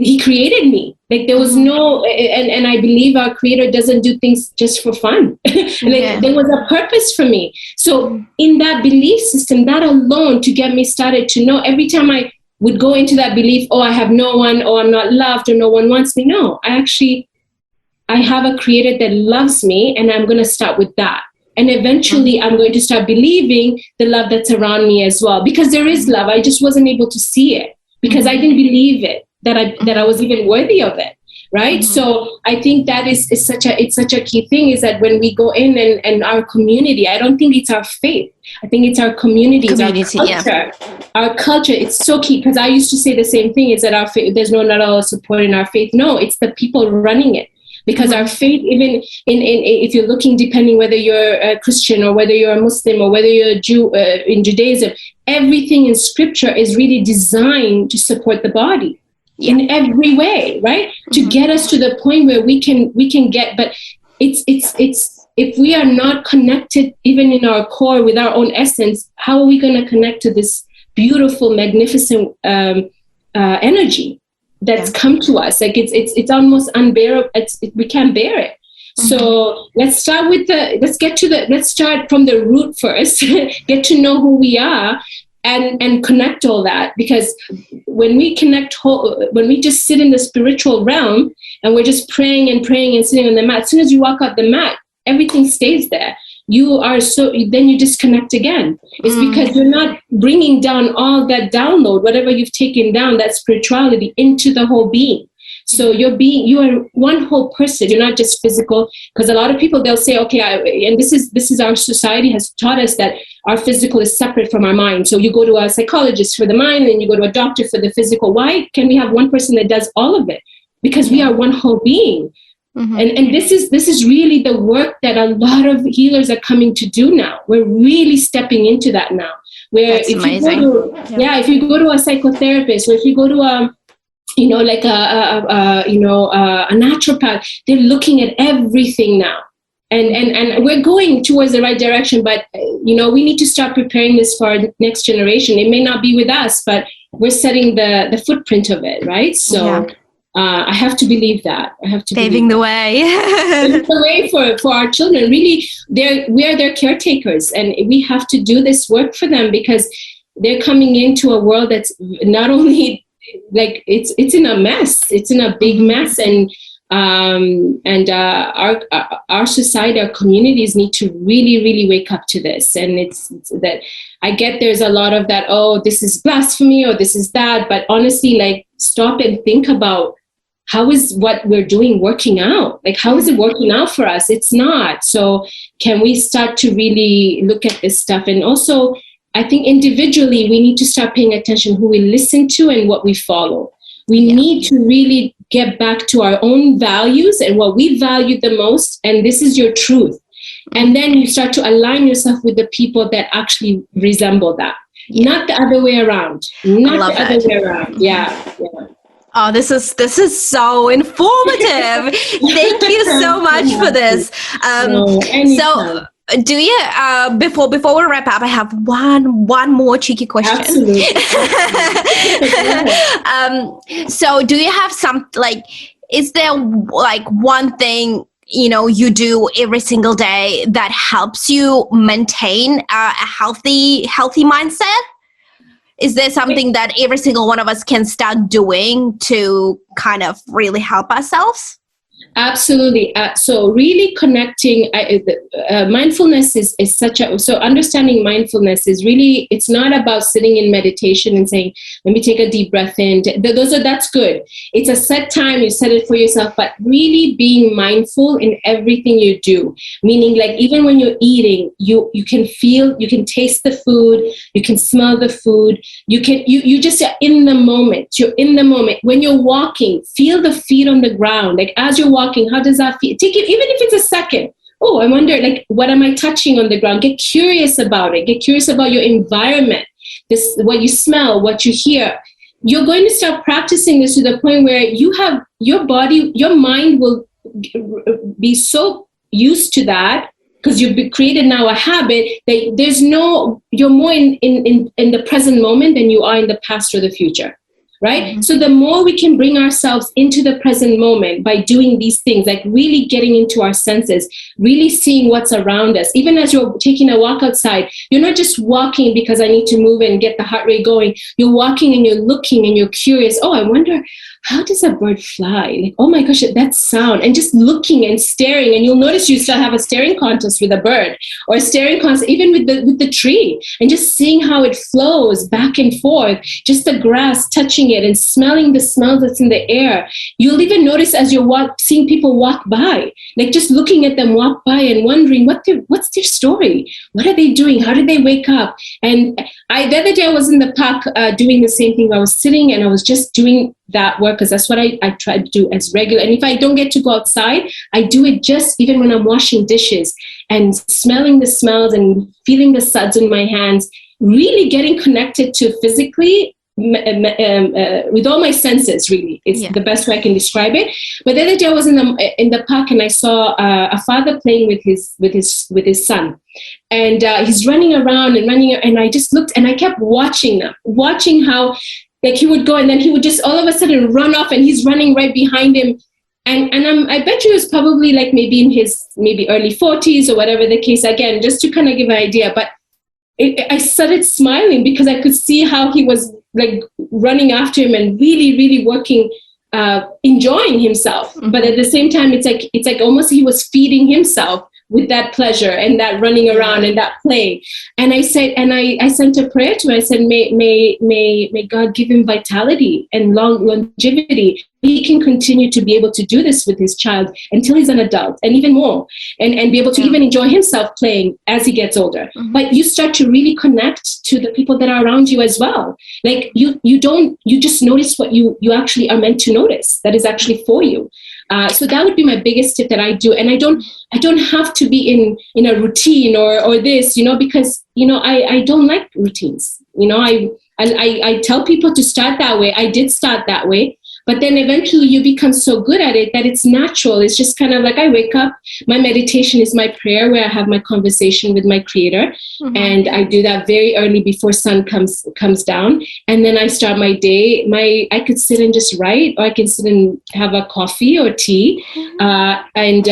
he created me. There was no, and I believe our creator doesn't do things just for fun. There was a purpose for me. So in that belief system, that alone to get me started to know every time I would go into that belief, I have no one, I'm not loved, or no one wants me. No, I have a creator that loves me, and I'm going to start with that. And eventually I'm going to start believing the love that's around me as well, because there is love. I just wasn't able to see it because I didn't believe it. That I was even worthy of it, right? So I think that is such a key thing is that when we go in and our community, I don't think it's our faith. I think it's our community, our culture. Yeah. Our culture, it's so key because I used to say the same thing is that our faith, there's not a lot of support in our faith. No, it's the people running it. Because our faith, even if you're looking, depending whether you're a Christian or whether you're a Muslim or whether you're a Jew in Judaism, everything in scripture is really designed to support the body. In every way, right? To get us to the point where we can get, but it's if we are not connected even in our core with our own essence, how are we going to connect to this beautiful, magnificent energy that's come to us? It's almost unbearable. We can't bear it. So let's start from the root first, get to know who we are. And connect all that, because when we when we just sit in the spiritual realm and we're just praying and sitting on the mat, as soon as you walk up the mat, everything stays there. Then you disconnect again. It's because you're not bringing down all that download, whatever you've taken down, that spirituality into the whole being. So you are one whole person. You're not just physical. Because a lot of people, they'll say, okay, and this is our society has taught us that our physical is separate from our mind. So you go to a psychologist for the mind, and you go to a doctor for the physical. Why can we have one person that does all of it? Because we are one whole being. And this is really the work that a lot of healers are coming to do now. We're really stepping into that now. Where That's amazing. If you go to a psychotherapist, or if you go to a naturopath, they're looking at everything now. And we're going towards the right direction, but we need to start preparing this for our next generation. It may not be with us, but we're setting the footprint of it, right? So I have to believe that. I have to paving the way. Paving the way for our children. Really, we are their caretakers, and we have to do this work for them because they're coming into a world that's not only it's in a mess. It's in a big mess, and And our society, our communities need to really, really wake up to this. And it's that I get there's a lot of that, oh, this is blasphemy or this is that. But honestly, like, stop and think about, how is what we're doing working out? Like, how is it working out for us? It's not. So can we start to really look at this stuff? And also, I think individually, we need to start paying attention who we listen to and what we follow. We need to really get back to our own values and what we value the most. And this is your truth. And then you start to align yourself with the people that actually resemble that. Not the other way around. Not the other way around. Yeah. Oh, this is so informative. Thank you so much for this. So do you, before we wrap up, I have one more cheeky question. Absolutely. So do you have is there like one thing, you do every single day that helps you maintain a healthy mindset? Is there something that every single one of us can start doing to kind of really help ourselves? Absolutely. So really connecting, mindfulness is so understanding mindfulness is really, it's not about sitting in meditation and saying, let me take a deep breath in. That's good. It's a set time, you set it for yourself, but really being mindful in everything you do. Meaning, like, even when you're eating, you can feel, you can taste the food, you can smell the food, you just are in the moment. You're in the moment. When you're walking, feel the feet on the ground. Like, as you're walking, how does that feel? Take it, even if it's a second. Oh, I wonder, like, what am I touching on the ground? Get curious about it. Get curious about your environment. What you smell, what you hear. You're going to start practicing this to the point where you have your body, your mind will be so used to that, because you've created now a habit that you're more in the present moment than you are in the past or the future. Right? Mm-hmm. So the more we can bring ourselves into the present moment by doing these things, like really getting into our senses, really seeing what's around us. Even as you're taking a walk outside, you're not just walking because I need to move and get the heart rate going. You're walking and you're looking and you're curious. Oh, I wonder, how does a bird fly? Like, oh my gosh, that sound. And just looking and staring. And you'll notice you still have a staring contest with a bird, or a staring contest even with the tree, and just seeing how it flows back and forth, just the grass touching it and smelling the smell that's in the air. You'll even notice as you're seeing people walk by, like just looking at them walk by and wondering what's their story? What are they doing? How did they wake up? And the other day I was in the park doing the same thing. I was sitting and I was just doing that work, because that's what I try to do as regular. And if I don't get to go outside, I do it just even when I'm washing dishes and smelling the smells and feeling the suds in my hands, really getting connected to physically with all my senses. Really, it's the best way I can describe it. But the other day I was in the park and I saw a father playing with his son, and he's running around and I just looked and I kept watching how, like, he would go and then he would just all of a sudden run off and he's running right behind him. And I bet you he was probably like maybe in his early 40s or whatever the case, again, just to kind of give an idea. But I started smiling because I could see how he was like running after him and really, really working, enjoying himself. Mm-hmm. But at the same time, it's like almost he was feeding himself with that pleasure and that running around and that play. And I said, and I sent a prayer to him. I said, may God give him vitality and longevity. He can continue to be able to do this with his child until he's an adult, and even more, and be able to even enjoy himself playing as he gets older. Mm-hmm. But you start to really connect to the people that are around you as well. Like you just notice what you actually are meant to notice that is actually for you. So that would be my biggest tip that I do. And I don't have to be in a routine or this, because, I don't like routines. I tell people to start that way. I did start that way. But then eventually you become so good at it that it's natural. It's just kind of like I wake up, my meditation is my prayer where I have my conversation with my creator. Mm-hmm. And I do that very early before sun comes down. And then I start my day. I could sit and just write, or I can sit and have a coffee or tea, and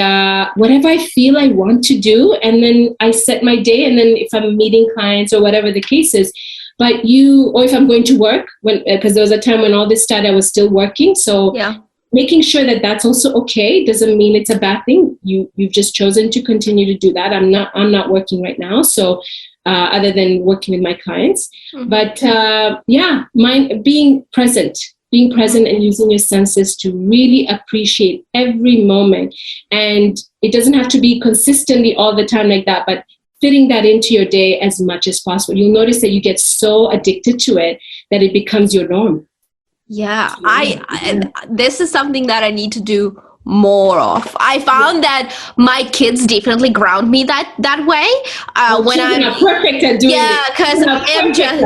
whatever I feel I want to do. And then I set my day. And then if I'm meeting clients or whatever the case is, or if I'm going to work, because there was a time when all this started, I was still working. So making sure that that's also okay doesn't mean it's a bad thing. You've just chosen to continue to do that. I'm not working right now, so other than working with my clients. But being present and using your senses to really appreciate every moment. And it doesn't have to be consistently all the time like that, but fitting that into your day as much as possible. You'll notice that you get so addicted to it that it becomes your norm. Yeah, I this is something that I need to do more of. I found that my kids definitely ground me that way. When I'm perfect at doing it, because I'm just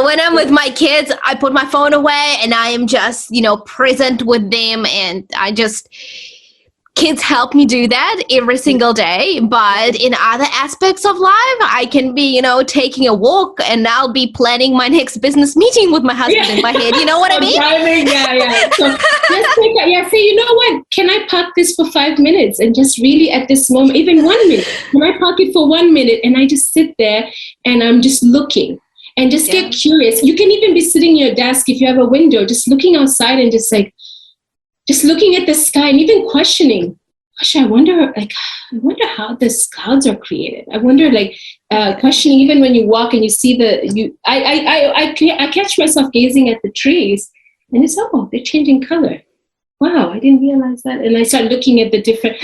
when I'm with my kids, I put my phone away and I am just present with them, and kids help me do that every single day. But in other aspects of life, I can be, taking a walk and I'll be planning my next business meeting with my husband in my head. You know what I mean? Driving, So just say, you know what? Can I park this for 5 minutes? And just really at this moment, even 1 minute, can I park it for 1 minute? And I just sit there and I'm just looking and just get curious. You can even be sitting in your desk if you have a window, just looking outside and just looking at the sky and even questioning. Gosh, I wonder how these clouds are created. I wonder, questioning even when you walk and you see I catch myself gazing at the trees, and it's they're changing color. Wow, I didn't realize that. And I start looking at the different,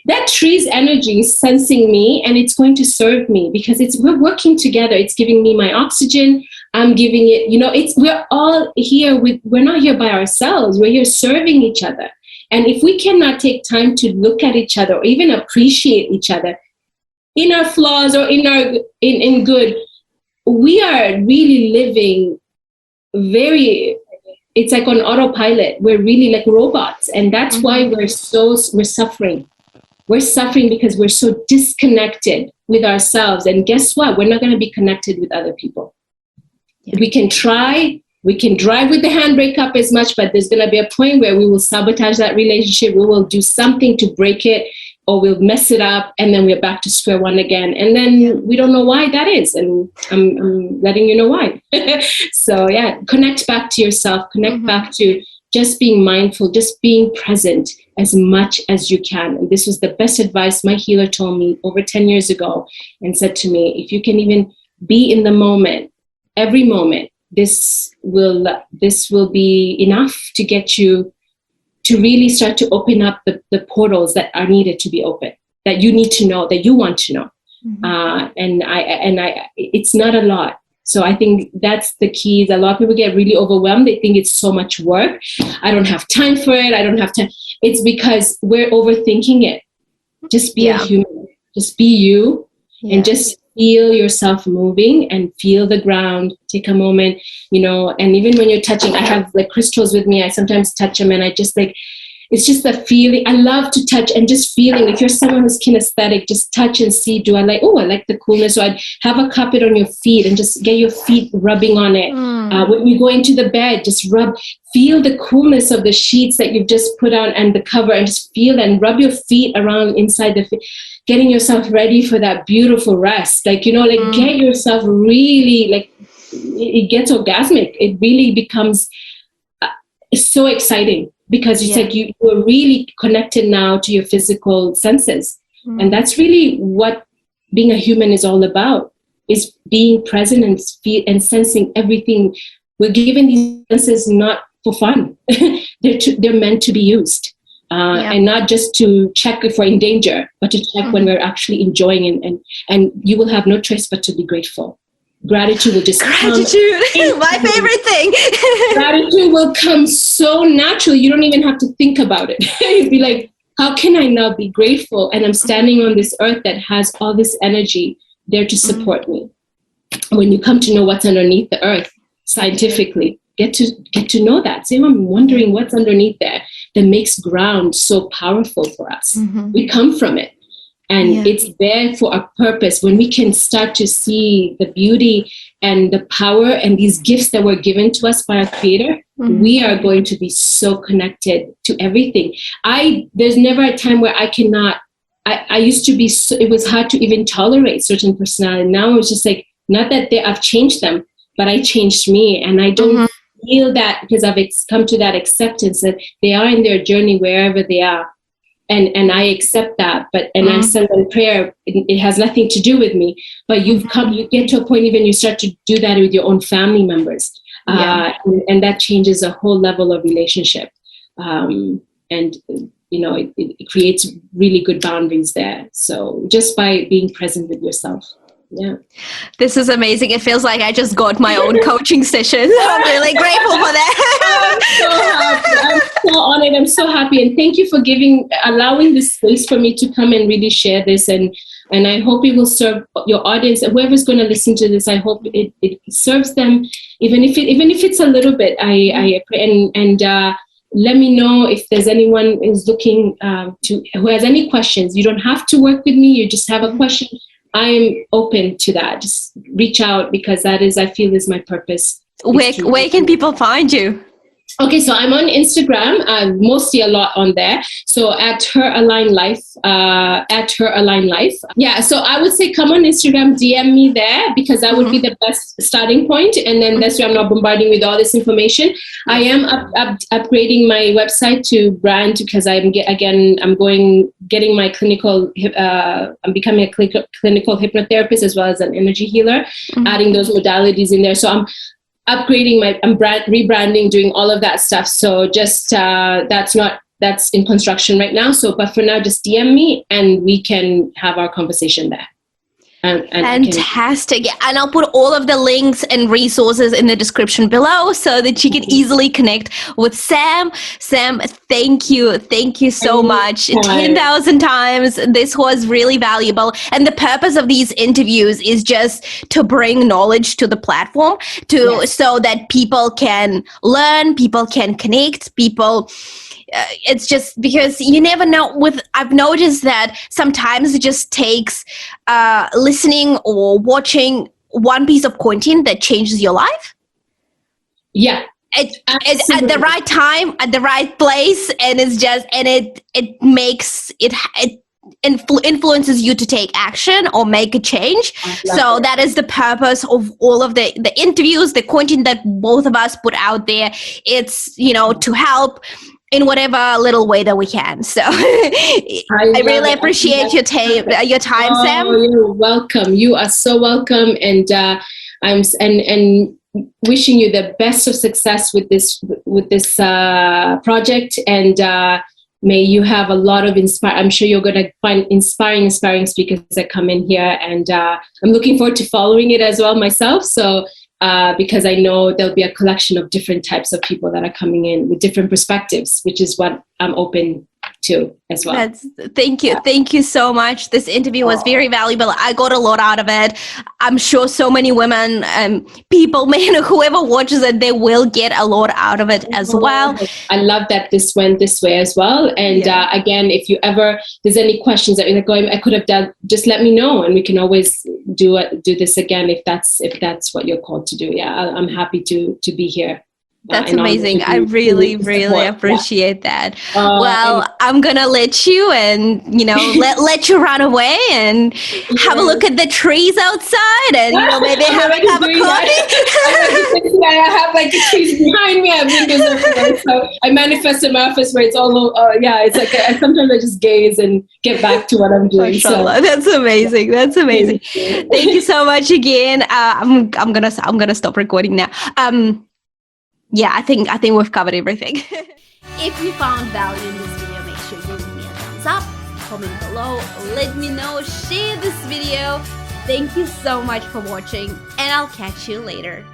that tree's energy is sensing me, and it's going to serve me because we're working together. It's giving me my oxygen. I'm giving it, we're all here we're not here by ourselves. We're here serving each other. And if we cannot take time to look at each other or even appreciate each other in our flaws or in good, we are really living it's like on autopilot. We're really like robots. And that's why we're suffering. We're suffering because we're so disconnected with ourselves. And guess what? We're not going to be connected with other people. Yeah. We can drive with the handbrake up as much, but there's going to be a point where we will sabotage that relationship. We will do something to break it, or we'll mess it up, and then we're back to square one again. And then we don't know why that is. And I'm letting you know why. So connect back to yourself, connect back to just being mindful, just being present as much as you can. And this was the best advice my healer told me over 10 years ago, and said to me, if you can even be in the moment, every moment, this will be enough to get you to really start to open up the portals that are needed to be open, that you need to know, that you want to know. And it's not a lot. So I think that's the key. A lot of people get really overwhelmed. They think it's so much work. I don't have time for it. I don't have time. It's because we're overthinking it. Just be a human. Just be you, and just feel yourself moving and feel the ground. Take a moment, and even when you're touching, I have crystals with me. I sometimes touch them, and I just it's just the feeling. I love to touch and just feeling. If you're someone who's kinesthetic, just touch and see, I like the coolness. So I'd have a carpet on your feet and just get your feet rubbing on it. When you go into the bed, just feel the coolness of the sheets that you've just put on and the cover, and just feel and rub your feet around inside the feet, getting yourself ready for that beautiful rest. Get yourself really, it gets orgasmic. It really becomes so exciting. Because it's you are really connected now to your physical senses. And that's really what being a human is all about, is being present and sensing everything. We're given these senses not for fun. They're meant to be used. And not just to check if we're in danger, but to check when we're actually enjoying and you will have no choice but to be grateful. Gratitude will just come. My favorite thing. Gratitude will come so naturally. You don't even have to think about it. You'd be like, how can I now be grateful? And I'm standing on this earth that has all this energy there to support me. When you come to know what's underneath the earth scientifically, get to know that. So I'm wondering what's underneath there that makes ground so powerful for us. We come from it. And it's there for a purpose. When we can start to see the beauty and the power and these gifts that were given to us by our Creator, we are going to be so connected to everything. There's never a time where I cannot. I used to be. It was hard to even tolerate certain personality. Now it's just not that I've changed them, but I changed me, and I don't feel that because I've come to that acceptance that they are in their journey wherever they are. And I accept that, I send them prayer. It has nothing to do with me, but you get to a point even you start to do that with your own family members. And that changes a whole level of relationship. It creates really good boundaries there. So just by being present with yourself. Yeah. This is amazing. It feels like I just got my own coaching session. I'm really grateful for that. I'm so happy. I'm so honored. I'm so happy. And thank you for allowing this space for me to come and really share this. And I hope it will serve your audience. Whoever's going to listen to this, I hope it serves them, even if it's a little bit. Let me know if there's anyone who's looking who has any questions. You don't have to work with me. You just have a question. I'm open to that. Just reach out, because that is, I feel, is my purpose. Where can people find you? Okay, so I'm on Instagram, mostly a lot on there. So at Her Aligned Life, Yeah, so I would say come on Instagram, DM me there, because that would be the best starting point. And then that's where I'm not bombarding with all this information. I am upgrading my website to brand, because I'm getting my clinical, I'm becoming a clinical hypnotherapist as well as an energy healer, adding those modalities in there. So I'm upgrading I'm rebranding, doing all of that stuff. So just that's in construction right now. So, but for now, just DM me and we can have our conversation there. Fantastic. And I'll put all of the links and resources in the description below so that you can easily connect with Sam. Sam, thank you. Thank you so much. 10,000 times. This was really valuable. And the purpose of these interviews is just to bring knowledge to the platform so that people can learn, people can connect, it's just because you never know. I've noticed that sometimes it just takes listening or watching one piece of content that changes your life. Yeah. It's at the right time, at the right place, and it makes it influences you to take action or make a change. So that is the purpose of all of the interviews, the content that both of us put out there. It's, to help in whatever little way that we can. So I really appreciate your time, Sam. You're welcome. You are so welcome. And I'm wishing you the best of success with this project. And may you have a lot of I'm sure you're going to find inspiring speakers that come in here. And I'm looking forward to following it as well myself. So because I know there'll be a collection of different types of people that are coming in with different perspectives, which is what I'm open to as well. Thank you. Thank you so much. This interview was very valuable. I got a lot out of it. I'm sure so many women, people, men, whoever watches it, they will get a lot out of it as well. I love that this went this way as well. And again, if there's any questions that you're going, I could have done, just let me know, and we can always do this again if that's what you're called to do. Yeah, I'm happy to be here. That's amazing. I really, really appreciate that. I'm going to let you and, let you run away and have a look at the trees outside and, maybe have a cup of coffee. I have like the trees behind me. I have windows everywhere. So I manifest in my office where it's all, it's like sometimes I just gaze and get back to what I'm doing. So. That's amazing. That's amazing. Thank you so much again. I'm gonna stop recording now. I think we've covered everything. If you found value in this video, make sure you give me a thumbs up, comment below, let me know, share this video. Thank you so much for watching, and I'll catch you later.